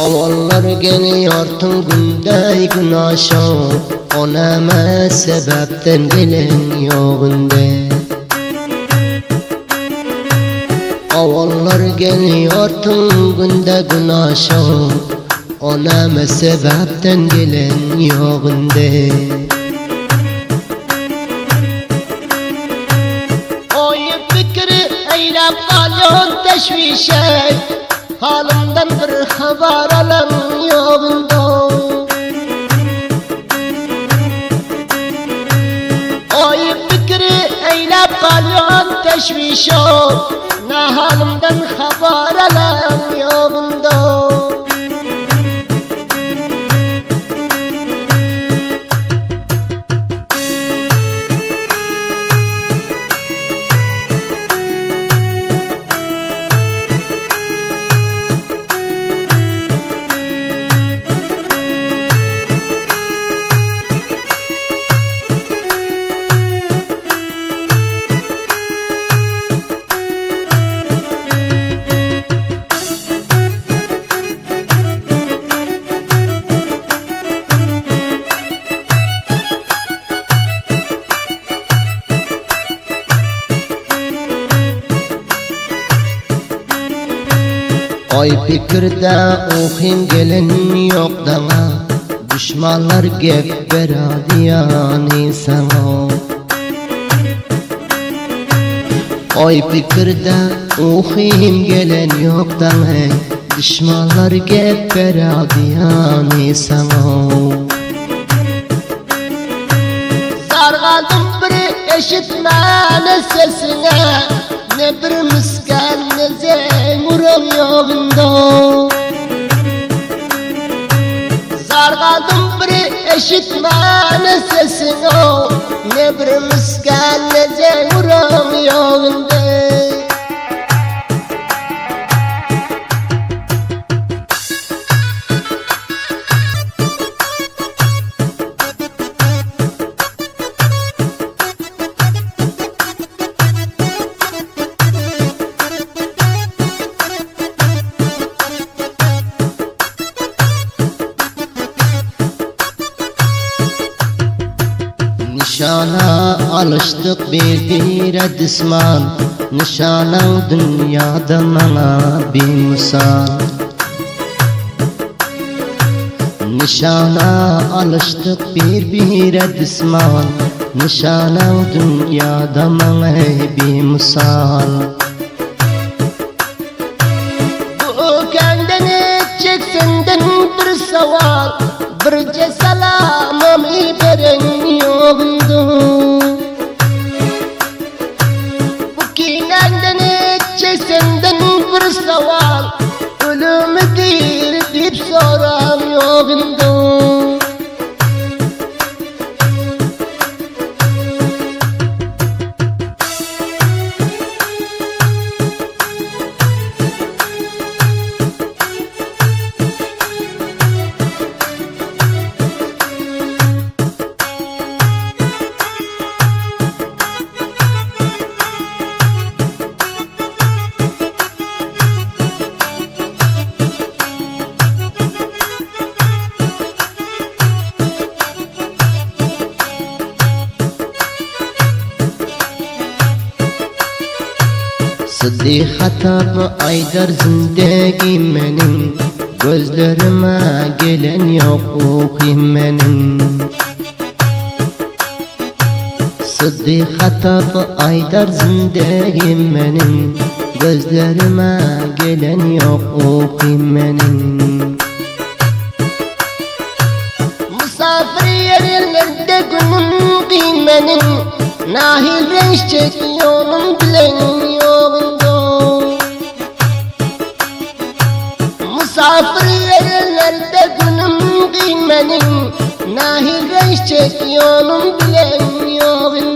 Avallar geliyortun günde gün aşağı, onama sebepten gelen yoğunde. Avallar geliyortun günde gün aşağı, onama sebepten gelen yoğunde. Oy fikri eylem kalyon teşvişe, halimden bir haber alan yoğunda. Oy fikri eylem kalyon teşvişe, ne halimden haber alan yoğunda. Oy fikirde okuyim gelen yok dana, düşmanlar gep beradiyani sana. Oy fikirde okuyim gelen yok dana, düşmanlar gep beradiyani sana. Sargaldım bir eşitmene sesine, ne bir misken ne zemurum yoğunda. Sargaldım bir eşitmene sesine, ne bir misken ne zemurum yoğunda. Nişana alıştık bir disman, nişanın dünyada bana bir misal. Nişana alıştık bir disman, nişanın dünyada bana bir misal. Bu kendini çeksenden bir saval, birce salamım iberin yoğundu. Bu kendini çeksenden bir saval, ölümüdür deyip soran yoğundu. Sıddık'ta aydar zindagim benim, gözlerime gelen yok okuyim benim. Sıddık'ta aydar zindagim benim, gözlerime gelen yok okuyim benim. Misafir yerlerde günüm kıymenim, nahil renç çekiyorum bilen yoğunda. Misafir yerlerde günüm kıymenim, nahil renç çekiyorum bilen yoğunda.